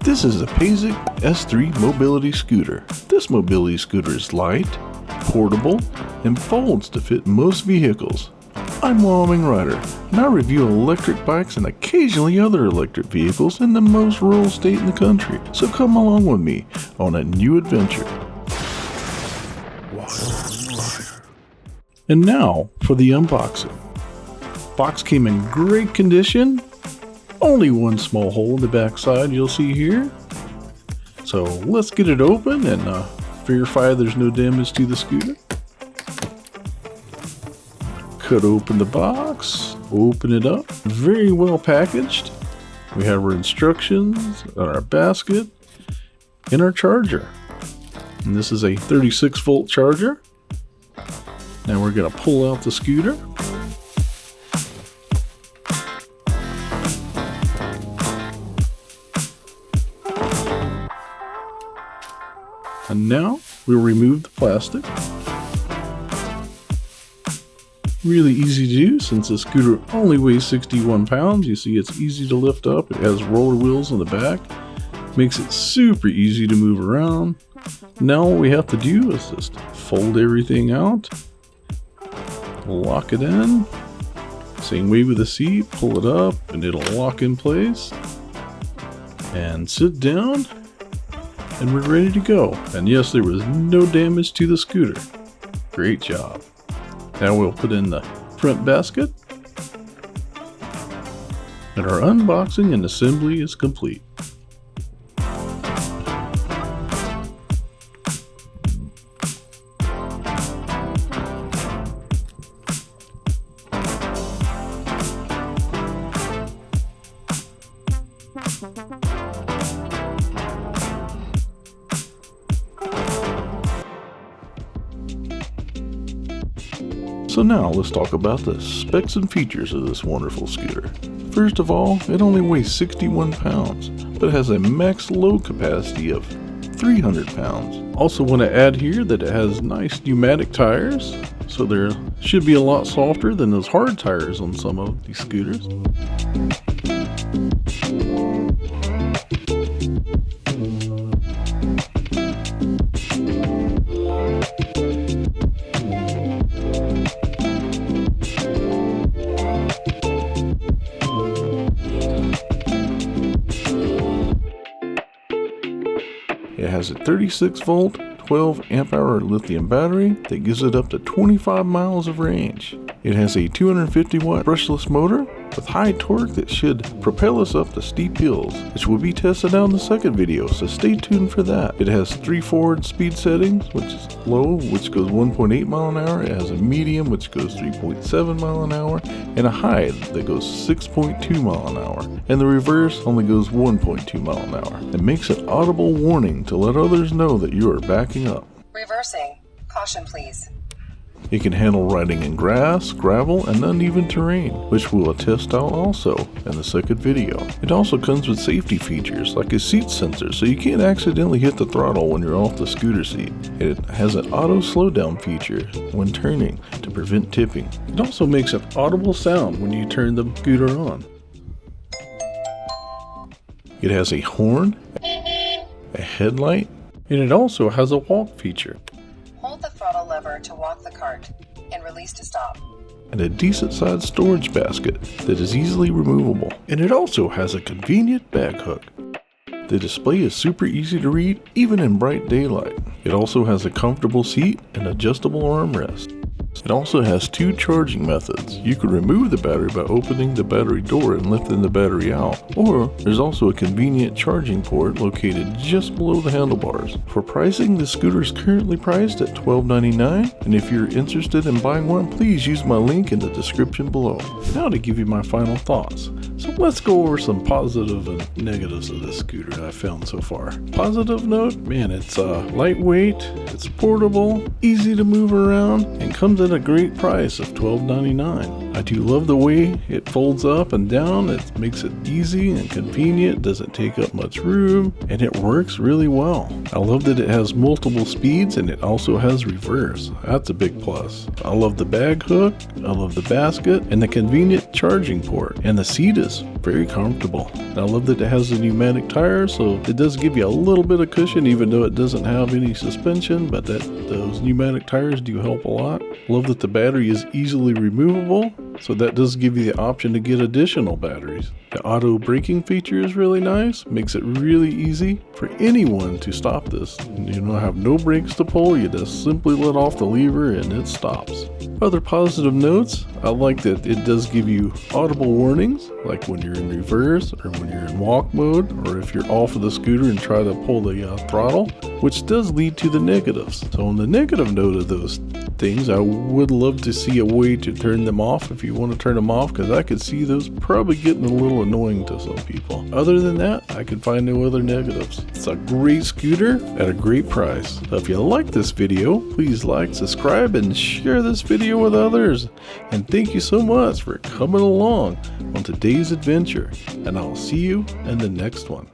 This is a Paiseec S3 mobility scooter. This mobility scooter is light, portable, and folds to fit most vehicles. I'm Wyoming Rider, and I review electric bikes and occasionally other electric vehicles in the most rural state in the country. So come along with me on a new adventure. And now for the unboxing. Box came in great condition. Only one small hole in the back side you'll see here. So let's get it open and verify there's no damage to the scooter. Cut open the box, open it up. Very well packaged. We have our instructions, our basket, and our charger. And this is a 36-volt charger. Now we're going to pull out the scooter. And now we'll remove the plastic. Really easy to do since the scooter only weighs 61 pounds. You see it's easy to lift up. It has roller wheels on the back. Makes it super easy to move around. Now all we have to do is just fold everything out. Lock it in. Same way with the seat. Pull it up and it'll lock in place. And sit down. And we're ready to go. And yes, there was no damage to the scooter. Great job. Now we'll put in the front basket. And our unboxing and assembly is complete. So now let's talk about the specs and features of this wonderful scooter. First of all, it only weighs 61 pounds, but has a max load capacity of 300 pounds. Also want to add here that it has nice pneumatic tires, so they should be a lot softer than those hard tires on some of these scooters. It has a 36-volt, 12 amp hour lithium battery that gives it up to 25 miles of range. It has a 250 watt brushless motor with high torque that should propel us up the steep hills, which will be tested out in the second video, so stay tuned for that. It has 3 forward speed settings, which is low, which goes 1.8 mile an hour. It has a medium, which goes 3.7 mile an hour, and a high that goes 6.2 mile an hour. And the reverse only goes 1.2 mile an hour. It makes an audible warning to let others know that you are backing up. Reversing. Caution, please. It can handle riding in grass, gravel, and uneven terrain, which we'll test out also in the second video. It also comes with safety features like a seat sensor, so you can't accidentally hit the throttle when you're off the scooter seat. It has an auto slowdown feature when turning to prevent tipping. It also makes an audible sound when you turn the scooter on. It has a horn, a headlight, and it also has a walk feature. Hold the throttle lever to walk the cart and release to stop. And a decent sized storage basket that is easily removable. And it also has a convenient bag hook. The display is super easy to read even in bright daylight. It also has a comfortable seat and adjustable armrest. It also has 2 charging methods. You can remove the battery by opening the battery door and lifting the battery out, or there's also a convenient charging port located just below the handlebars. For pricing, the scooter is currently priced at $12.99, and if you're interested in buying one, please use my link in the description below. Now to give you my final thoughts. So let's go over some positive and negatives of this scooter I found so far. Positive note, man, it's lightweight, it's portable, easy to move around, and comes at a great price of $12.99. I do love the way it folds up and down. It makes it easy and convenient, doesn't take up much room, and it works really well. I love that it has multiple speeds and it also has reverse. That's a big plus. I love the bag hook, I love the basket, and the convenient charging port. And the seat is very comfortable. And I love that it has the pneumatic tires, so it does give you a little bit of cushion even though it doesn't have any suspension, but those pneumatic tires do help a lot. Love that the battery is easily removable, so that does give you the option to get additional batteries. The auto braking feature is really nice, makes it really easy for anyone to stop this. You don't have no brakes to pull, you just simply let off the lever and it stops. Other positive notes, I like that it does give you audible warnings, like when you're in reverse or when you're in walk mode, or if you're off of the scooter and try to pull the throttle, which does lead to the negatives. So on the negative note of those things, I would love to see a way to turn them off if you want to turn them off, because I could see those probably getting a little annoying to some people. Other than that, I can find no other negatives. It's a great scooter at a great price. So if you like this video, please like, subscribe, and share this video with others. And thank you so much for coming along on today's adventure. And I'll see you in the next one.